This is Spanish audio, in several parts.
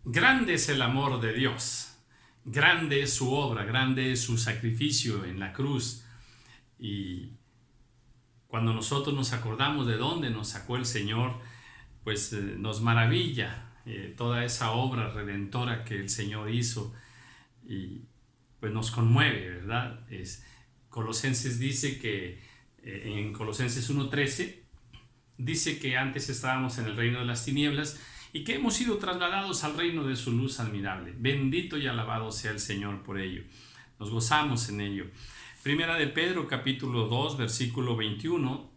Grande es el amor de Dios, grande es su obra, grande es su sacrificio en la cruz. Y cuando nosotros nos acordamos de dónde nos sacó el Señor, pues nos maravilla toda esa obra redentora que el Señor hizo y pues nos conmueve, ¿verdad? Colosenses dice que en Colosenses 1:13 dice que antes estábamos en el reino de las tinieblas y que hemos sido trasladados al reino de su luz admirable. Bendito y alabado sea el Señor por ello. Nos gozamos en ello. Primera de Pedro, capítulo 2, versículo 21,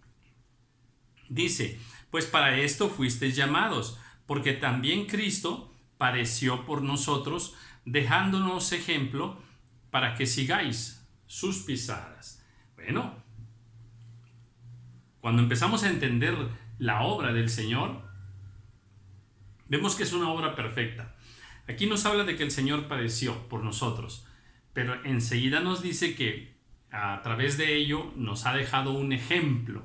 dice: pues para esto fuisteis llamados, porque también Cristo padeció por nosotros, dejándonos ejemplo para que sigáis sus pisadas. Bueno, cuando empezamos a entender la obra del Señor, vemos que es una obra perfecta. Aquí nos habla de que el Señor padeció por nosotros, pero enseguida nos dice que a través de ello nos ha dejado un ejemplo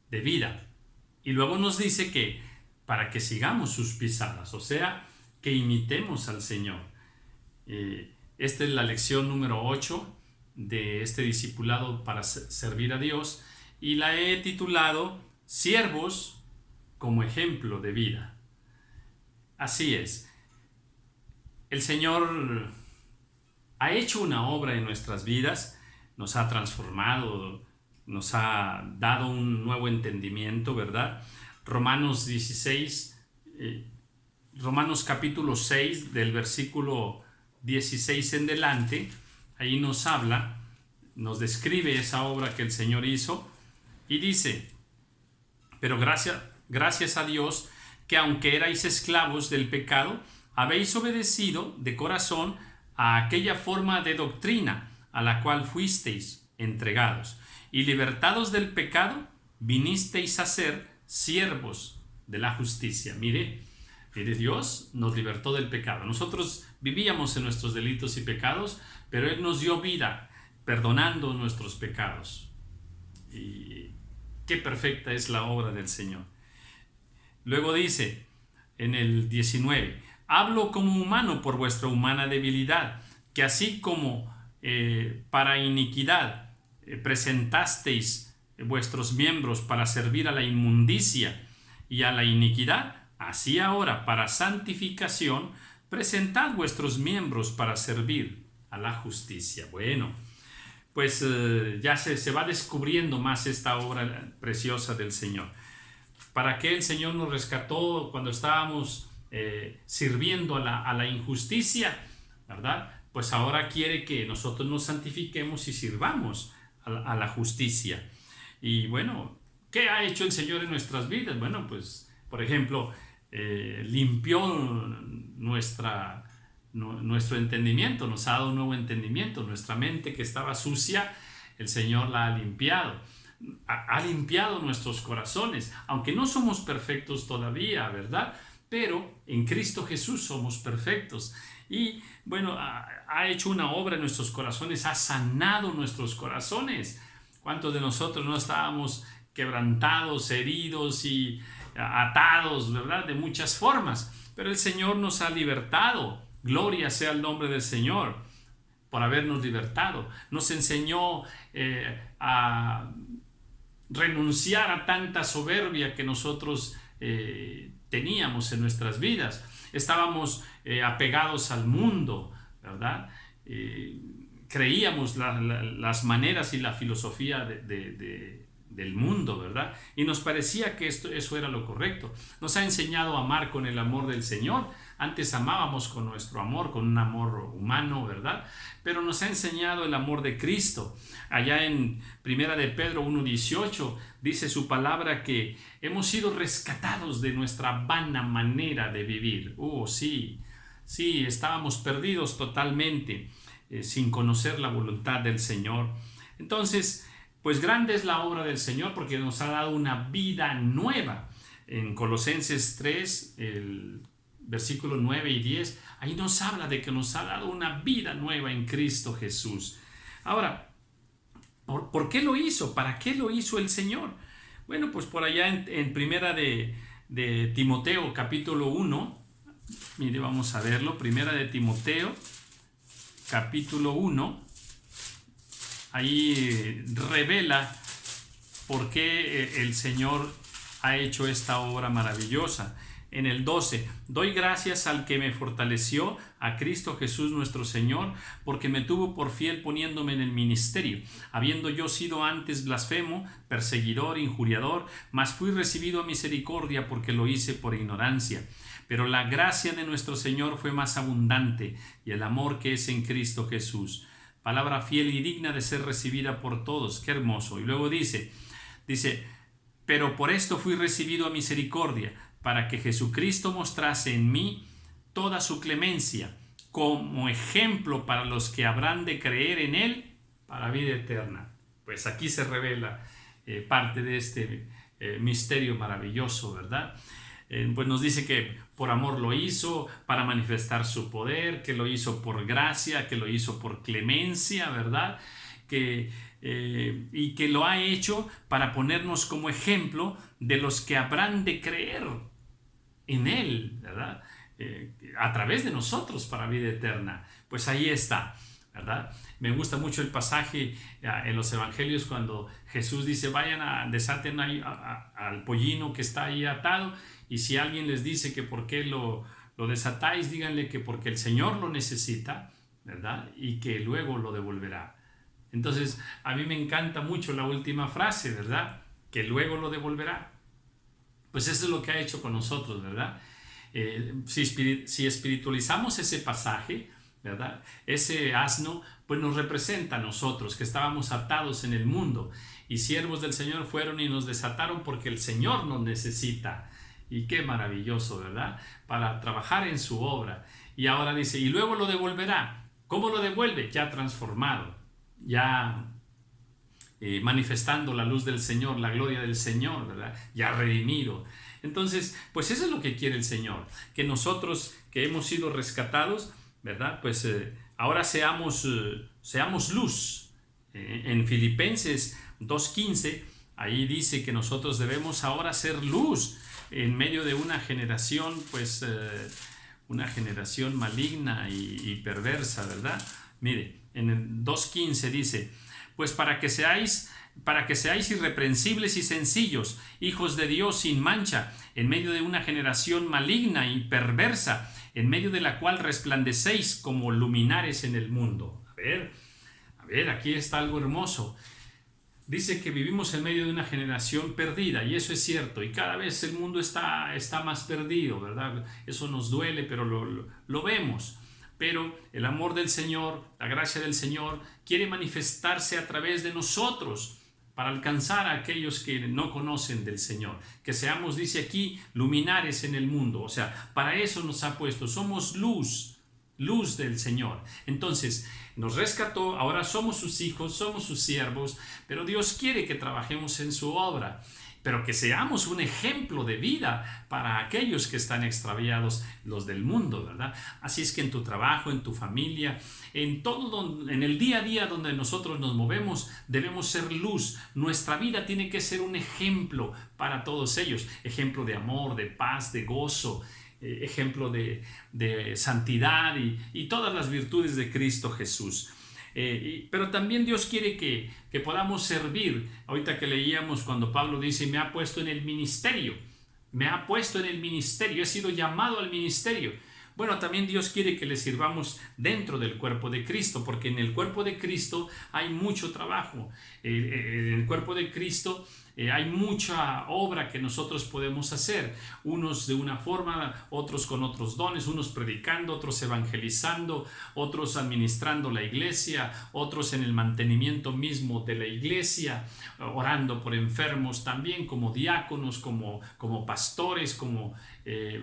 de vida. Y luego nos dice que para que sigamos sus pisadas, o sea, que imitemos al Señor. Esta es la lección número 8 de este discipulado para servir a Dios y la he titulado Siervos como ejemplo de vida. Así es. El Señor ha hecho una obra en nuestras vidas, nos ha transformado, nos ha dado un nuevo entendimiento, ¿verdad? Romanos capítulo 6, del versículo 16 en delante, ahí nos habla, nos describe esa obra que el Señor hizo y dice: pero gracias a Dios, que aunque erais esclavos del pecado, habéis obedecido de corazón a aquella forma de doctrina a la cual fuisteis entregados, y libertados del pecado, vinisteis a ser siervos de la justicia. Mire, Dios nos libertó del pecado. Nosotros vivíamos en nuestros delitos y pecados, pero Él nos dio vida, perdonando nuestros pecados. Y qué perfecta es la obra del Señor. Luego dice en el 19: hablo como humano por vuestra humana debilidad, que así como para iniquidad presentasteis vuestros miembros para servir a la inmundicia y a la iniquidad, así ahora para santificación presentad vuestros miembros para servir a la justicia. Bueno, pues ya se va descubriendo más esta obra preciosa del Señor. ¿Para qué el Señor nos rescató cuando estábamos sirviendo a la injusticia? ¿Verdad? Pues ahora quiere que nosotros nos santifiquemos y sirvamos a la justicia. Y bueno, ¿qué ha hecho el Señor en nuestras vidas? Bueno, pues, por ejemplo, limpió nuestro entendimiento, nos ha dado un nuevo entendimiento. Nuestra mente que estaba sucia, el Señor la ha limpiado. Ha limpiado nuestros corazones, aunque no somos perfectos todavía, ¿verdad? Pero en Cristo Jesús somos perfectos. Y bueno, ha hecho una obra en nuestros corazones, ha sanado nuestros corazones. ¿Cuántos de nosotros no estábamos quebrantados, heridos y atados, ¿verdad? De muchas formas. Pero el Señor nos ha libertado. Gloria sea el nombre del Señor por habernos libertado. Nos enseñó a renunciar a tanta soberbia que nosotros teníamos en nuestras vidas. Estábamos apegados al mundo, ¿verdad? Creíamos las maneras y la filosofía del mundo, ¿verdad? Y nos parecía que eso era lo correcto. Nos ha enseñado a amar con el amor del Señor. Antes amábamos con nuestro amor, con un amor humano, ¿verdad? Pero nos ha enseñado el amor de Cristo. Allá en Primera de Pedro 1:18 dice su palabra que hemos sido rescatados de nuestra vana manera de vivir. Oh, sí, estábamos perdidos totalmente, sin conocer la voluntad del Señor. Entonces, pues grande es la obra del Señor porque nos ha dado una vida nueva. En Colosenses 3, el versículo 9 y 10, ahí nos habla de que nos ha dado una vida nueva en Cristo Jesús. Ahora, ¿por qué lo hizo? ¿Para qué lo hizo el Señor? Bueno, pues por allá en primera de Timoteo capítulo 1, Mire, vamos a verlo. Primera de Timoteo, capítulo 1. Ahí revela por qué el Señor ha hecho esta obra maravillosa. En el 12, doy gracias al que me fortaleció, a Cristo Jesús nuestro Señor, porque me tuvo por fiel poniéndome en el ministerio, habiendo yo sido antes blasfemo, perseguidor, injuriador, mas fui recibido a misericordia porque lo hice por ignorancia. Pero la gracia de nuestro Señor fue más abundante, y el amor que es en Cristo Jesús. Palabra fiel y digna de ser recibida por todos. Qué hermoso. Y luego dice, pero por esto fui recibido a misericordia, para que Jesucristo mostrase en mí toda su clemencia, como ejemplo para los que habrán de creer en Él para vida eterna. Pues aquí se revela parte de este misterio maravilloso, ¿verdad? Pues nos dice que por amor lo hizo, para manifestar su poder, que lo hizo por gracia, que lo hizo por clemencia, ¿verdad? Y que lo ha hecho para ponernos como ejemplo de los que habrán de creer en Él, ¿verdad? A través de nosotros para vida eterna. Pues ahí está, ¿verdad? Me gusta mucho el pasaje en los evangelios cuando Jesús dice, vayan desaten al pollino que está ahí atado, y si alguien les dice que por qué lo desatáis, díganle que porque el Señor lo necesita, ¿verdad? Y que luego lo devolverá. Entonces, a mí me encanta mucho la última frase, ¿verdad? Que luego lo devolverá. Pues eso es lo que ha hecho con nosotros, ¿verdad? Si espiritualizamos ese pasaje, ¿verdad? Ese asno, pues nos representa a nosotros, que estábamos atados en el mundo, y siervos del Señor fueron y nos desataron porque el Señor nos necesita. Y qué maravilloso, ¿verdad? Para trabajar en su obra. Y ahora dice, y luego lo devolverá. ¿Cómo lo devuelve? Ya transformado, ya manifestando la luz del Señor, la gloria del Señor, ¿verdad? Ya redimido. Entonces, pues eso es lo que quiere el Señor, que nosotros que hemos sido rescatados, ¿verdad? Pues ahora seamos luz. En Filipenses 2:15, ahí dice que nosotros debemos ahora ser luz en medio de una generación, pues una generación maligna y perversa, ¿verdad? Mire, en el 2:15 dice, pues para que seáis irreprensibles y sencillos, hijos de Dios sin mancha, en medio de una generación maligna y perversa, en medio de la cual resplandecéis como luminares en el mundo. A ver, aquí está algo hermoso. Dice que vivimos en medio de una generación perdida, y eso es cierto, y cada vez el mundo está más perdido, ¿verdad? Eso nos duele, pero lo vemos. Pero el amor del Señor, la gracia del Señor, quiere manifestarse a través de nosotros para alcanzar a aquellos que no conocen del Señor. Que seamos, dice aquí, luminares en el mundo. O sea, para eso nos ha puesto. Somos luz del Señor. Entonces, nos rescató, ahora somos sus hijos, somos sus siervos, pero Dios quiere que trabajemos en su obra, pero que seamos un ejemplo de vida para aquellos que están extraviados, los del mundo, ¿verdad? Así es que en tu trabajo, en tu familia, en todo, en el día a día donde nosotros nos movemos, debemos ser luz. Nuestra vida tiene que ser un ejemplo para todos ellos, ejemplo de amor, de paz, de gozo, ejemplo de santidad y todas las virtudes de Cristo Jesús. Pero también Dios quiere que podamos servir. Ahorita que leíamos cuando Pablo dice, me ha puesto en el ministerio, he sido llamado al ministerio. Bueno, también Dios quiere que le sirvamos dentro del cuerpo de Cristo, porque en el cuerpo de Cristo hay mucho trabajo. En el cuerpo de Cristo hay mucha obra que nosotros podemos hacer, unos de una forma, otros con otros dones, unos predicando, otros evangelizando, otros administrando la iglesia, otros en el mantenimiento mismo de la iglesia, orando por enfermos también, como diáconos, como pastores, como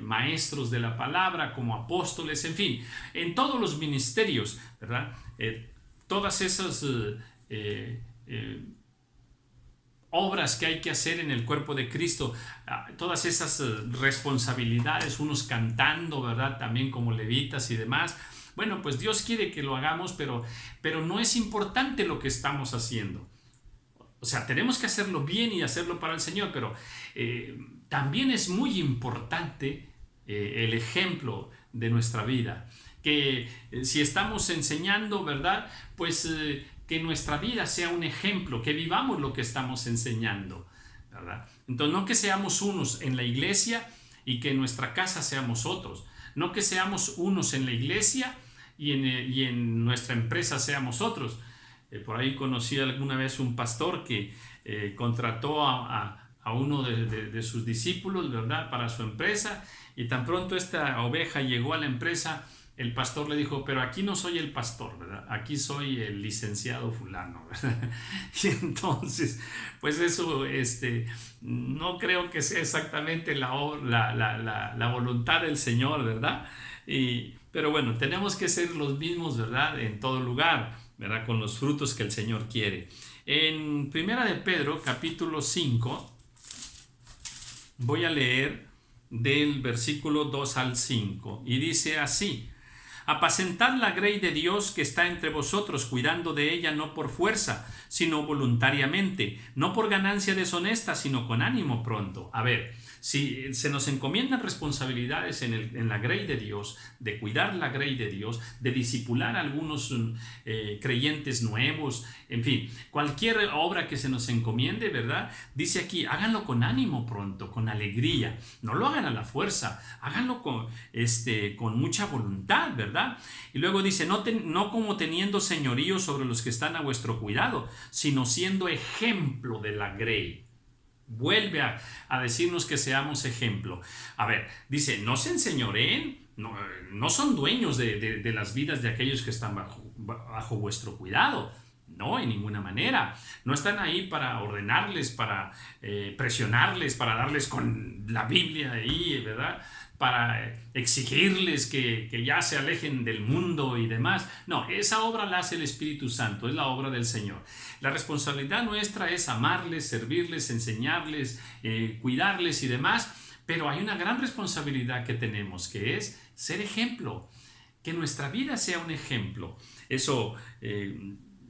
maestros de la palabra, como apóstoles, en fin, en todos los ministerios, ¿verdad? Todas esas obras que hay que hacer en el cuerpo de Cristo, todas esas responsabilidades, unos cantando, ¿verdad? También como levitas y demás. Bueno, pues Dios quiere que lo hagamos, pero no es importante lo que estamos haciendo. O sea, tenemos que hacerlo bien y hacerlo para el Señor, pero también es muy importante el ejemplo de nuestra vida. Que si estamos enseñando, ¿verdad? Pues que nuestra vida sea un ejemplo, que vivamos lo que estamos enseñando, ¿verdad? Entonces, no que seamos unos en la iglesia y que en nuestra casa seamos otros. No que seamos unos en la iglesia y en nuestra empresa seamos otros. Por ahí conocí alguna vez un pastor que contrató a uno de sus discípulos, ¿verdad?, para su empresa, y tan pronto esta oveja llegó a la empresa, el pastor le dijo: pero aquí no soy el pastor, ¿verdad? Aquí soy el licenciado fulano, ¿verdad? Y entonces, pues eso, no creo que sea exactamente la voluntad del Señor, ¿verdad? Pero bueno, tenemos que ser los mismos, ¿verdad?, en todo lugar, ¿verdad?, con los frutos que el Señor quiere. En Primera de Pedro, capítulo 5, voy a leer del versículo 2 al 5, y dice así: apacentad la grey de Dios que está entre vosotros, cuidando de ella no por fuerza, sino voluntariamente, no por ganancia deshonesta, sino con ánimo pronto. A ver, si se nos encomiendan responsabilidades en la grey de Dios, de cuidar la grey de Dios, de discipular a algunos creyentes nuevos, en fin, cualquier obra que se nos encomiende, ¿verdad? Dice aquí: háganlo con ánimo pronto, con alegría, no lo hagan a la fuerza, háganlo con mucha voluntad, ¿verdad? Y luego dice: no como teniendo señorío sobre los que están a vuestro cuidado, sino siendo ejemplo de la grey. Vuelve a decirnos que seamos ejemplo. A ver, dice: no se enseñoreen, no son dueños de las vidas de aquellos que están bajo vuestro cuidado. No, en ninguna manera. No están ahí para ordenarles, para presionarles, para darles con la Biblia ahí, ¿verdad?, para exigirles que ya se alejen del mundo y demás. No, esa obra la hace el Espíritu Santo, es la obra del Señor. La responsabilidad nuestra es amarles, servirles, enseñarles, cuidarles y demás, pero hay una gran responsabilidad que tenemos, que es ser ejemplo, que nuestra vida sea un ejemplo. Eso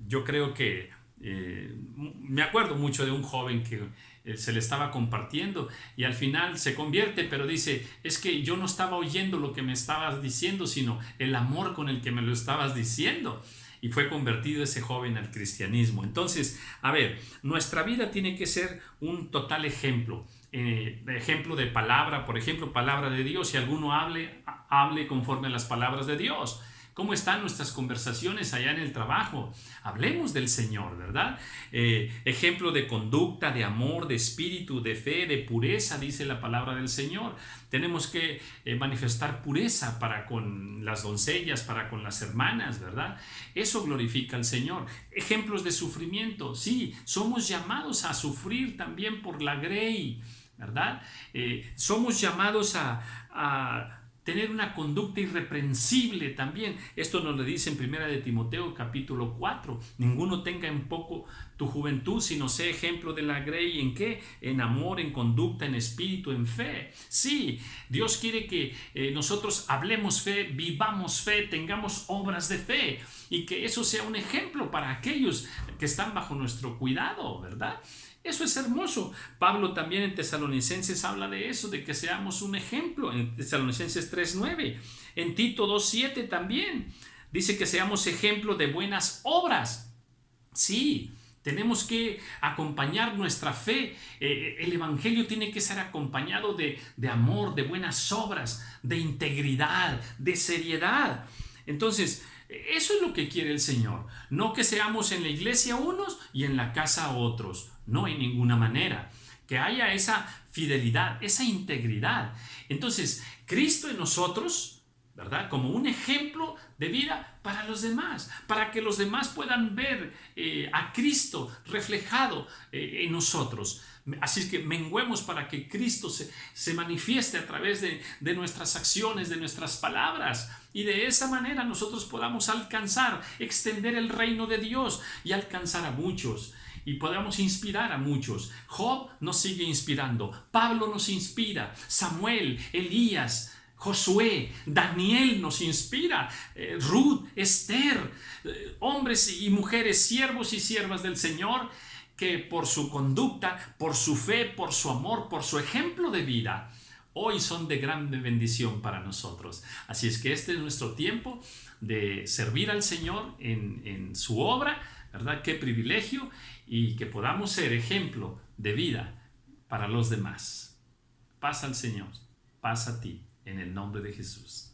yo creo que me acuerdo mucho de un joven que se le estaba compartiendo y al final se convierte, pero dice: es que yo no estaba oyendo lo que me estabas diciendo, sino el amor con el que me lo estabas diciendo. Y fue convertido ese joven al cristianismo. Entonces, a ver, nuestra vida tiene que ser un total ejemplo. Ejemplo de palabra, por ejemplo, palabra de Dios. Si alguno hable conforme a las palabras de Dios. ¿Cómo están nuestras conversaciones allá en el trabajo? Hablemos del Señor, ¿verdad? Ejemplo de conducta, de amor, de espíritu, de fe, de pureza, dice la palabra del Señor. Tenemos que manifestar pureza para con las doncellas, para con las hermanas, ¿verdad? Eso glorifica al Señor. Ejemplos de sufrimiento. Sí, somos llamados a sufrir también por la grey, ¿verdad? Somos llamados a tener una conducta irreprensible también. Esto nos lo dice en Primera de Timoteo capítulo 4. Ninguno tenga en poco tu juventud, sino sé ejemplo de la grey. ¿En qué? En amor, en conducta, en espíritu, en fe. Sí, Dios quiere que nosotros hablemos fe, vivamos fe, tengamos obras de fe y que eso sea un ejemplo para aquellos que están bajo nuestro cuidado, ¿verdad? Eso es hermoso. Pablo también en Tesalonicenses habla de eso, de que seamos un ejemplo, en Tesalonicenses 3:9. En Tito 2:7 también dice que seamos ejemplo de buenas obras. Sí, tenemos que acompañar nuestra fe. El evangelio tiene que ser acompañado de amor, de buenas obras, de integridad, de seriedad. Entonces, eso es lo que quiere el Señor. No que seamos en la iglesia unos y en la casa otros. No, en ninguna manera. Que haya esa fidelidad, esa integridad. Entonces, Cristo en nosotros, ¿verdad?, como un ejemplo de vida para los demás, para que los demás puedan ver a Cristo reflejado en nosotros. Así es que menguemos para que Cristo se manifieste a través de nuestras acciones, de nuestras palabras, y de esa manera nosotros podamos alcanzar, extender el reino de Dios y alcanzar a muchos. Y podamos inspirar a muchos. Job nos sigue inspirando, Pablo nos inspira, Samuel, Elías, Josué, Daniel nos inspira, Ruth, Esther, hombres y mujeres, siervos y siervas del Señor, que por su conducta, por su fe, por su amor, por su ejemplo de vida, hoy son de gran bendición para nosotros. Así es que este es nuestro tiempo de servir al Señor en su obra, ¿verdad? Qué privilegio, y que podamos ser ejemplo de vida para los demás. Paz al Señor, paz a ti, en el nombre de Jesús.